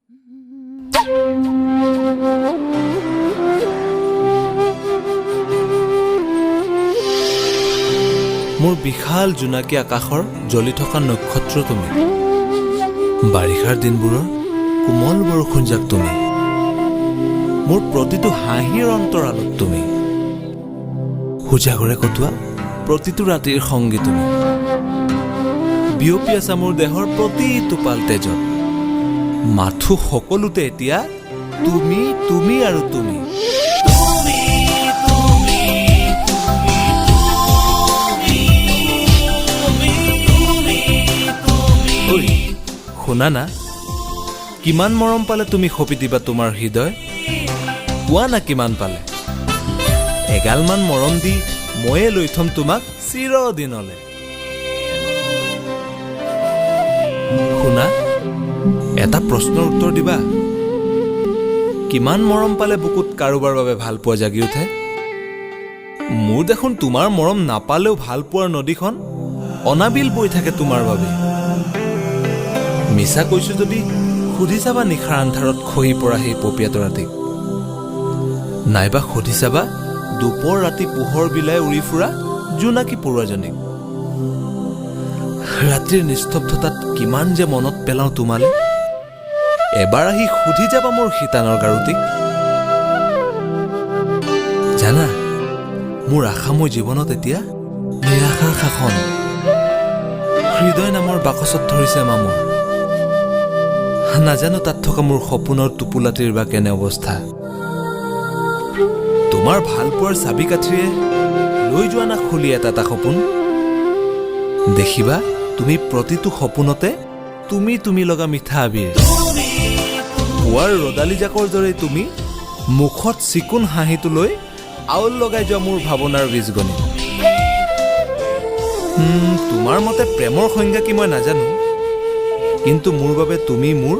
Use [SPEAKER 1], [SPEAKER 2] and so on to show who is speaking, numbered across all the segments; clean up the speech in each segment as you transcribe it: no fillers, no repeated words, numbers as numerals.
[SPEAKER 1] মোৰ বিশাল জোনাকী আকাশৰ জ্বলি থকা নক্ষত্ৰ তুমি, বাৰিষাৰ দিনবোৰৰ কোমল বৰষুণ যাক তুমি, মোৰ প্ৰতিটো হাঁহিৰ অন্তৰালত তুমি, সুজাগৰে কটোৱা প্ৰতিটো ৰাতিৰ সংগী তুমি, বিয়পি আছা মোৰ দেহৰ প্ৰতিটো পাল তেজত, মাথো সকলোতে এতিয়া তুমি তুমি আৰু তুমি। শুনা না, কিমান মৰম পালে তুমি সপিতিবা তোমাৰ হৃদয়, কোৱা না কিমান পালে, এগালমান মৰম দি ময়ে লৈ থম তোমাক চিৰদিনলে। শুনা, এটা প্ৰশ্নৰ উত্তৰ দিবা, কিমান মৰম পালে বুকুত কাৰোবাৰ বাবে ভাল পোৱা জাগি উঠে? মোৰ দেখোন তোমাৰ মৰম নাপালেও ভাল পোৱাৰ নদীখন অনাবিল বৈ থাকে তোমাৰ বাবে। মিছা কৈছো যদি সুধি চাবা নিশাৰ আন্ধাৰত খহি পৰা সেই পপীয়াটো ৰাতিক, নাইবা সুধি চাবা দুপৰ ৰাতি পোহৰ বিলাই উৰি ফুৰা জোনাকী পৰুৱাজনীক। ৰাতিৰ নিস্তব্ধতাত কিমান যে মনত পেলাওঁ তোমালে, এবাৰ আহি সুধি যাবা মোৰ শীতানৰ গাৰুটিক। জানা, মোৰ আশাময় জীৱনত এতিয়া নিৰাশাৰ শাসন, হৃদয় নামৰ বাকচত ধৰিছে মামৰ। নাজানো তাত থকা মোৰ সপোনৰ টোপোলাটিৰ বা কেনে অৱস্থা। তোমাৰ ভাল পোৱাৰ চাবি কাঠিৰে লৈ যোৱা না খুলি এটা এটা সপোন, দেখিবা তুমি প্ৰতিটো সপোনতে তুমি তুমি লগা মিঠা আবিৰ। পুৱাৰ ৰদালি জাকৰ দৰে তুমি মুখত চিকুণ হাঁহিটো লৈ আউল লগাই যোৱা মোৰ ভাৱনাৰ বীজগণি। তোমাৰ মতে প্ৰেমৰ সংজ্ঞা কি মই নাজানো, কিন্তু মোৰ বাবে তুমি মোৰ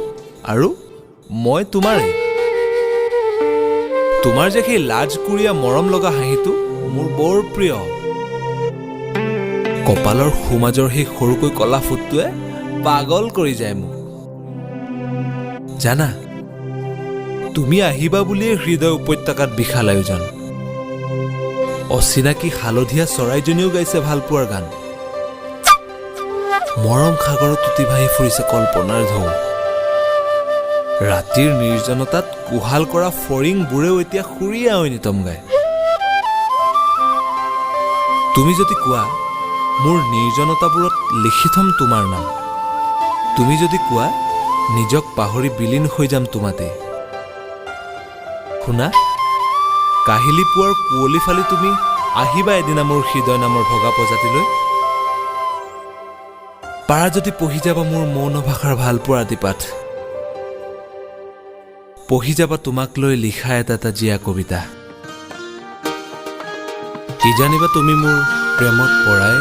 [SPEAKER 1] আৰু মই তোমাৰেই। তোমাৰ যে সেই লাজকুৰীয়া মৰম লগা হাঁহিটো মোৰ বৰ প্ৰিয়। কপালৰ সোমাজৰ সেই সৰুকৈ কলা ফুটটোৱে পাগল কৰি যায় মোক। জানা, তুমি আহিবা বুলিয়ে হৃদয় উপত্যকাত বিশাল আয়োজন, অচিনাকি হালধীয়া চৰাইজনীও গাইছে ভালপোৱাৰ গান, মৰম সাগৰত উটি ভাহি ফুৰিছে কল্পনাৰ ঢৌ, ৰাতিৰ নিৰ্জনতাত কোহাল কৰা ফৰিংবোৰেও এতিয়া সুৰীয়া ঐনিতম গায়। তুমি যদি কোৱা মোৰ নিৰ্জনতাবোৰত লিখি থম তোমাৰ নাম, তুমি যদি কোৱা নিজক পাহৰি বিলীন হৈ যাম তোমাতে। শুনা, কাহিলি পুৱাৰ কুঁৱলী ফালি তুমি আহিবা এদিনা মোৰ হৃদয় নামৰ ভগা প্ৰজাতিলৈ। পাৰা যদি পঢ়ি যাবা মোৰ মৌন ভাষাৰ ভালপোৱাৰ আদিপাঠ, পঢ়ি যাবা তোমাক লৈ লিখা এটা এটা জীয়া কবিতা। কি জানিবা তুমি মোৰ প্ৰেমত পৰাই